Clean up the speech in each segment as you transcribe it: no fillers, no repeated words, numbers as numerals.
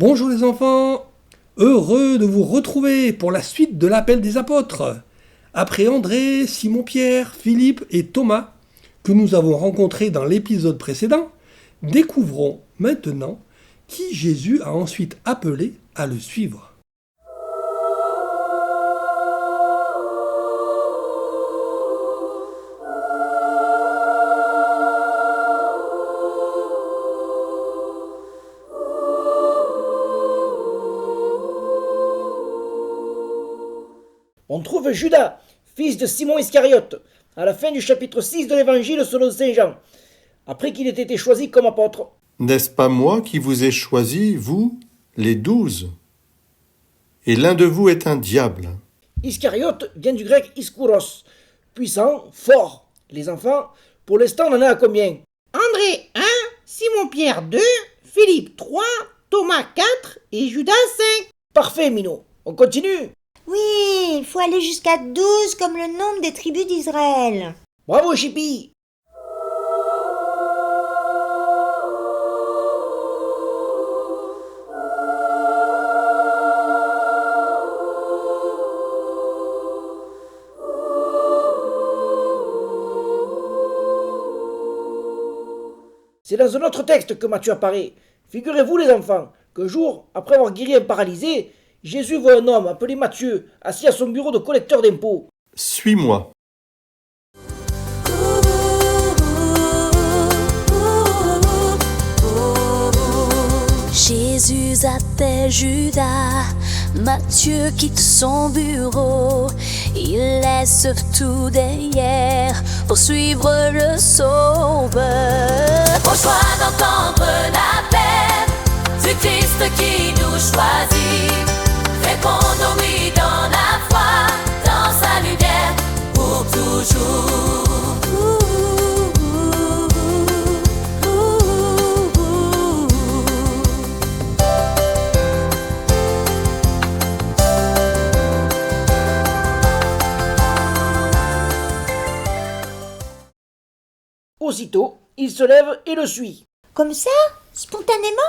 Bonjour les enfants, heureux de vous retrouver pour la suite de l'appel des apôtres. Après André, Simon-Pierre, Philippe et Thomas, que nous avons rencontrés dans l'épisode précédent, découvrons maintenant qui Jésus a ensuite appelé à le suivre. On trouve Judas, fils de Simon Iscariote, à la fin du chapitre 6 de l'évangile selon Saint Jean, après qu'il ait été choisi comme apôtre. N'est-ce pas moi qui vous ai choisi, vous, les 12 ? Et l'un de vous est un diable. Iscariote vient du grec iskouros, puissant, fort. Les enfants, pour l'instant, on en a à combien ? André 1, Simon-Pierre 2, Philippe 3, Thomas 4 et Judas 5. Parfait, Mino. On continue ? Oui, il faut aller jusqu'à 12 comme le nombre des tribus d'Israël. Bravo, Chippy. C'est dans un autre texte que Matthieu apparaît. Figurez-vous, les enfants, qu'un jour, après avoir guéri un paralysé, Jésus voit un homme appelé Matthieu, assis à son bureau de collecteur d'impôts. Suis-moi. Jésus appelle Judas, Matthieu quitte son bureau, il laisse tout derrière pour suivre le Sauveur. Au choix d'entendre l'appel du Christ qui nous choisit, répondons oui dans la foi, dans sa lumière pour toujours. Aussitôt, il se lève et le suit. Comme ça, spontanément?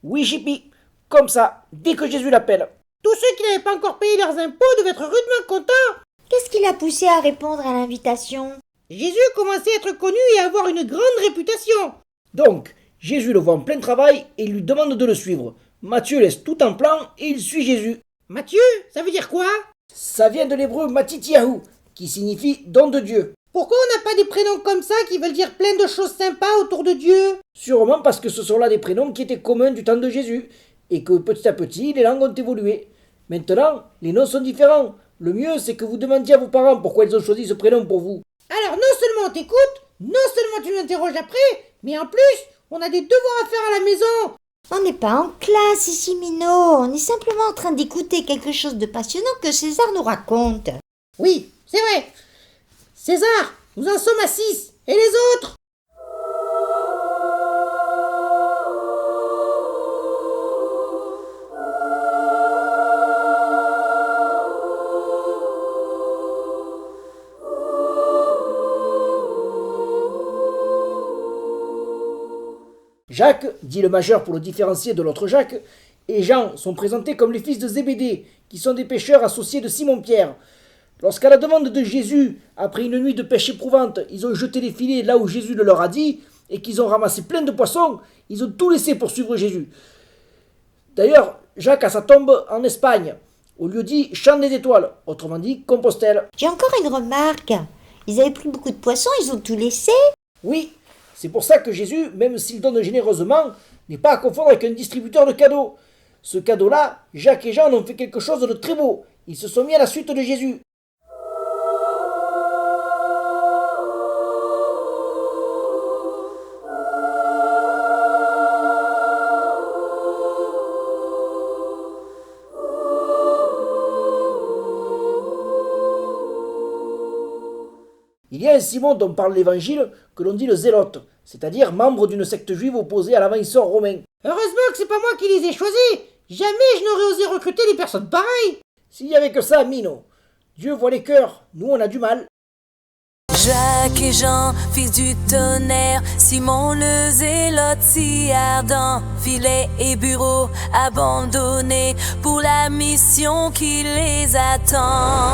Oui, Chippy, comme ça, dès que Jésus l'appelle. Tous ceux qui n'avaient pas encore payé leurs impôts devaient être rudement contents. Qu'est-ce qui l'a poussé à répondre à l'invitation? Jésus commençait à être connu et à avoir une grande réputation. Donc, Jésus le voit en plein travail et il lui demande de le suivre. Matthieu laisse tout en plan et il suit Jésus. Matthieu, ça veut dire quoi? Ça vient de l'hébreu Matityahu, qui signifie don de Dieu. Pourquoi on n'a pas des prénoms comme ça qui veulent dire plein de choses sympas autour de Dieu? Sûrement parce que ce sont là des prénoms qui étaient communs du temps de Jésus, et que petit à petit, les langues ont évolué. Maintenant, les noms sont différents. Le mieux, c'est que vous demandiez à vos parents pourquoi ils ont choisi ce prénom pour vous. Alors non seulement on t'écoute, non seulement tu nous interroges après, mais en plus, on a des devoirs à faire à la maison. On n'est pas en classe ici, Mino. On est simplement en train d'écouter quelque chose de passionnant que César nous raconte. Oui, c'est vrai. César, nous en sommes à 6. Et les autres? Jacques, dit le majeur pour le différencier de l'autre Jacques, et Jean sont présentés comme les fils de Zébédée, qui sont des pêcheurs associés de Simon-Pierre. Lorsqu'à la demande de Jésus, après une nuit de pêche éprouvante, ils ont jeté les filets là où Jésus le leur a dit, et qu'ils ont ramassé plein de poissons, ils ont tout laissé pour suivre Jésus. D'ailleurs, Jacques a sa tombe en Espagne, au lieu dit Champ des Étoiles, autrement dit Compostelle. J'ai encore une remarque. Ils avaient pris beaucoup de poissons, ils ont tout laissé. Oui, c'est pour ça que Jésus, même s'il donne généreusement, n'est pas à confondre avec un distributeur de cadeaux. Ce cadeau-là, Jacques et Jean en ont fait quelque chose de très beau. Ils se sont mis à la suite de Jésus. Il y a un Simon dont parle l'Évangile que l'on dit le zélote, c'est-à-dire membre d'une secte juive opposée à l'envahisseur romain. Heureusement que c'est pas moi qui les ai choisis. Jamais je n'aurais osé recruter des personnes pareilles. S'il y avait que ça, Mino. Dieu voit les cœurs, nous on a du mal. Jacques et Jean, fils du tonnerre, Simon le zélote si ardent, filet et bureau abandonnés pour la mission qui les attend.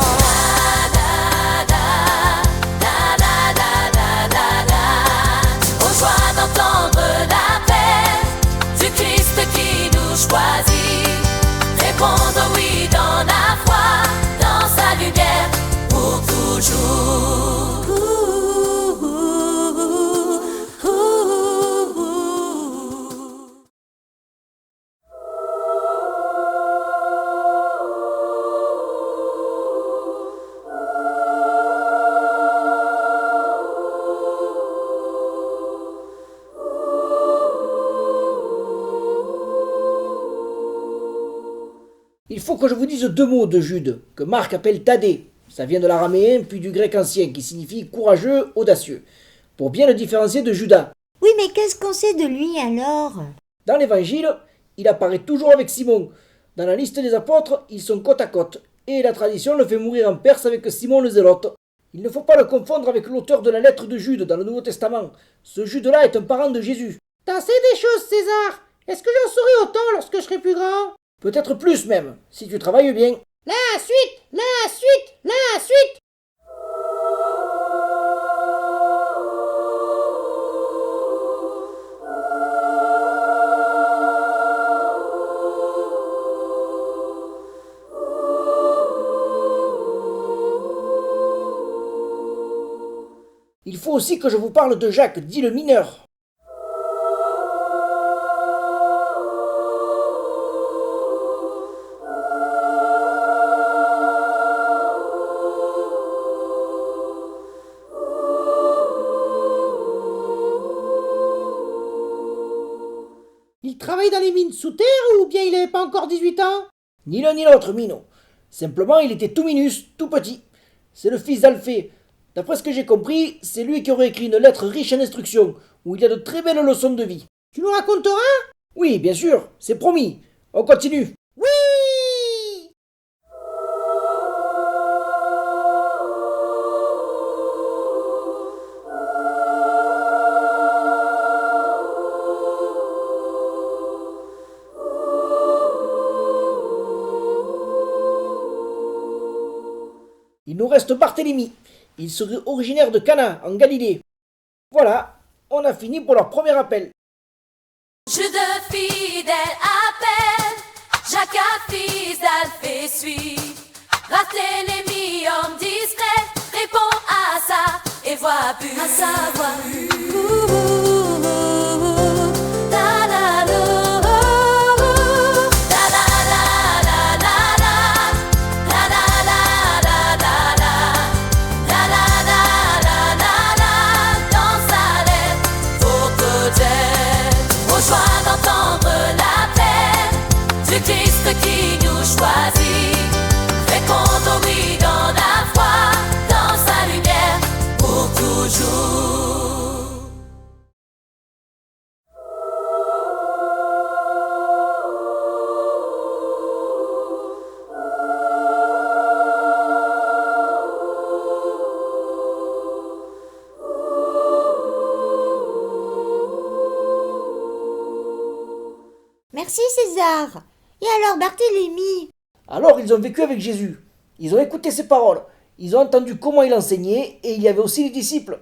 Aux joies d'entendre l'appel du Christ qui nous choisit, répondre oui dans la foi, dans sa lumière pour toujours. Il faut que je vous dise deux mots de Jude, que Marc appelle Thaddée. Ça vient de l'araméen puis du grec ancien, qui signifie courageux, audacieux, pour bien le différencier de Judas. Oui, mais qu'est-ce qu'on sait de lui alors? Dans l'évangile, il apparaît toujours avec Simon. Dans la liste des apôtres, ils sont côte à côte, et la tradition le fait mourir en Perse avec Simon le Zélote. Il ne faut pas le confondre avec l'auteur de la lettre de Jude dans le Nouveau Testament. Ce Jude-là est un parent de Jésus. T'en sais des choses, César. Est-ce que j'en saurai autant lorsque je serai plus grand? Peut-être plus même, si tu travailles bien. La suite, la suite, la suite. Il faut aussi que je vous parle de Jacques, dit le mineur. Il travaille dans les mines sous terre ou bien il n'avait pas encore 18 ans? Ni l'un ni l'autre, Mino. Simplement, il était tout minus, tout petit. C'est le fils d'Alphée. D'après ce que j'ai compris, c'est lui qui aurait écrit une lettre riche en instructions, où il y a de très belles leçons de vie. Tu nous raconteras? Oui, bien sûr, c'est promis. On continue. Oui! Il nous reste Barthélemy. Il serait originaire de Cana, en Galilée. Voilà, on a fini pour leur premier appel. Jude fidèle appelle, Jacques fils d'Alphée suit, Barthélemy homme discret, répond à ça et voit but, à sa voix. La la la, la la la la la la, la la la la la la, la la la la la la, dans sa lettre, faut peut-être aux joies d'entendre l'appel du Christ qui nous choisit, répondre oui dans la foi, dans sa lumière pour toujours. Merci César. Et alors Barthélemy? Alors ils ont vécu avec Jésus. Ils ont écouté ses paroles. Ils ont entendu comment il enseignait et il y avait aussi les disciples.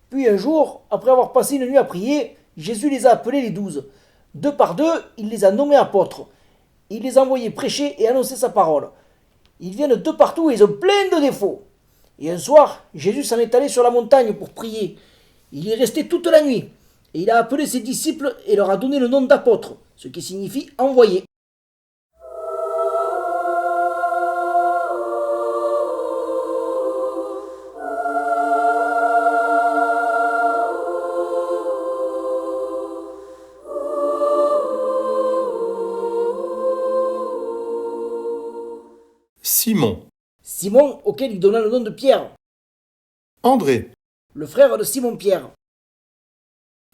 Puis un jour, après avoir passé une nuit à prier, Jésus les a appelés les 12. Deux par deux, il les a nommés apôtres. Il les a envoyés prêcher et annoncer sa parole. Ils viennent de partout et ils ont plein de défauts. Et un soir, Jésus s'en est allé sur la montagne pour prier. Il y est resté toute la nuit. Et il a appelé ses disciples et leur a donné le nom d'apôtres, ce qui signifie envoyé. Simon, Simon, auquel il donna le nom de Pierre, André, le frère de Simon-Pierre,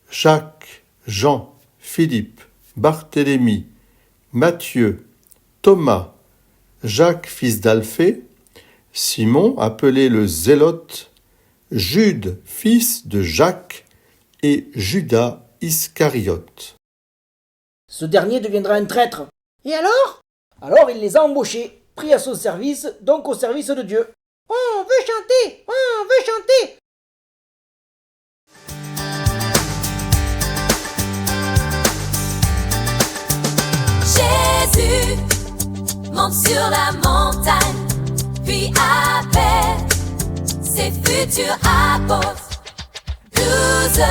Jacques, Jean, Philippe, Barthélemy, Matthieu, Thomas, Jacques fils d'Alphée, Simon appelé le Zélote, Jude, fils de Jacques, et Judas Iscariote. Ce dernier deviendra un traître. Et alors? Alors il les a embauchés, pris à son service, donc au service de Dieu. On veut chanter! On veut chanter! Jésus monte sur la montagne, puis appelle ses futurs apôtres. 12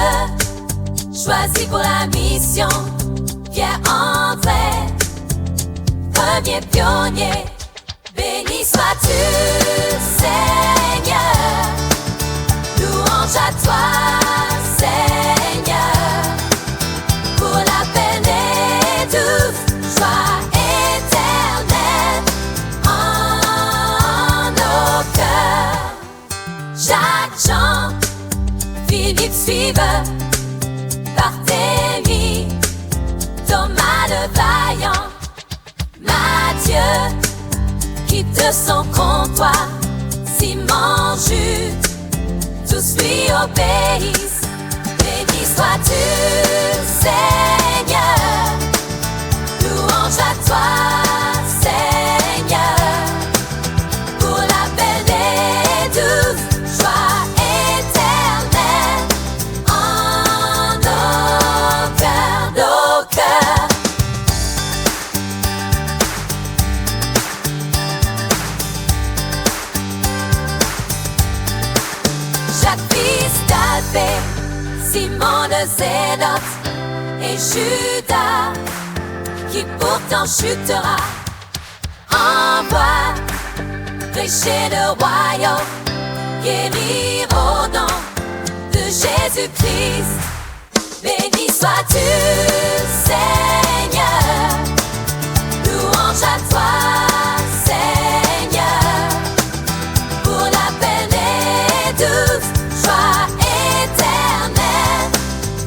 choisis pour la mission. Pierre, André, premier pionnier. Béni sois-tu, Seigneur. Louange à toi, Seigneur. Pour l'appel des 12, joie éternelle en nos cœurs. Jacques, Jean, Philippe suivent, Barthélemy, Thomas le vaillant, Matthieu quitte son comptoir, Simon, Jude, tous lui obéissent. Béni sois-tu, Seigneur. Louange à toi, Seigneur. Pour l'appel des 12, joie éternelle en nos cœurs, nos cœurs. Jacques, fils d'Alphée, Simon le Zélote et Judas, qui pourtant chutera, envoie prêcher le royaume, guérir au nom de Jésus-Christ. Béni sois-tu, Seigneur. Louange à toi, Seigneur. Pour l'appel des 12, joie éternelle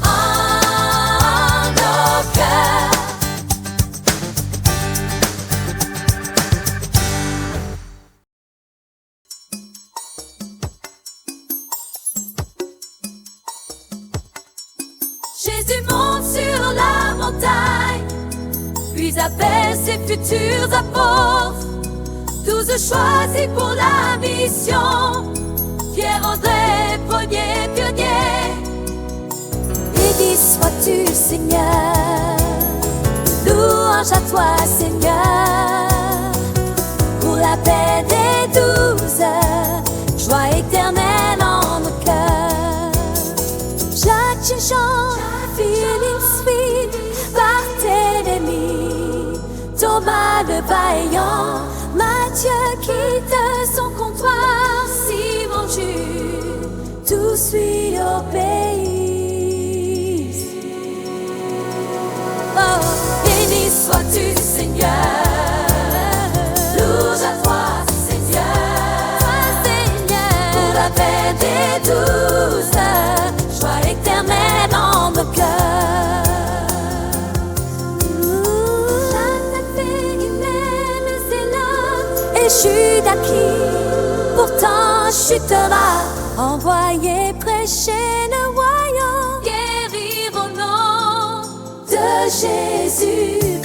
en nos cœurs. Jésus monte sur la montagne, puis appelle ses futurs apôtres. 12 choisis pour la mission. Pierre, André, premier pionnier. Béni sois-tu, Seigneur. Louange à toi, Seigneur. Pour l'appel des 12, joie éternelle en nos cœurs. Jacques et Jean, Philippe suit, Barthélemy, Thomas le vaillant, Matthieu quitte son comptoir, Simon, Jude, tous lui obéissent. Oh, béni sois-tu, Seigneur. Louange à toi, Seigneur. Pour l'appel des 12, joie éternelle en nos cœurs. Jacques, Philippe, le Zélote et Judas qui pourtant chutera, envoyé prêcher le royaume, guérir au nom de Jésus-Christ.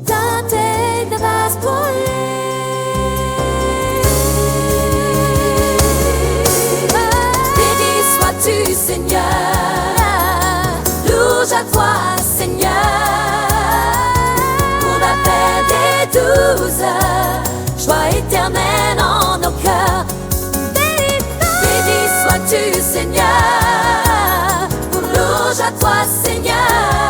Tenter de grâce pour lui. Béni sois-tu, Seigneur. Louange à toi, Seigneur. Pour l'appel des 12, joie éternelle en nos cœurs. Béni sois-tu, Seigneur. Pour louange à toi, Seigneur.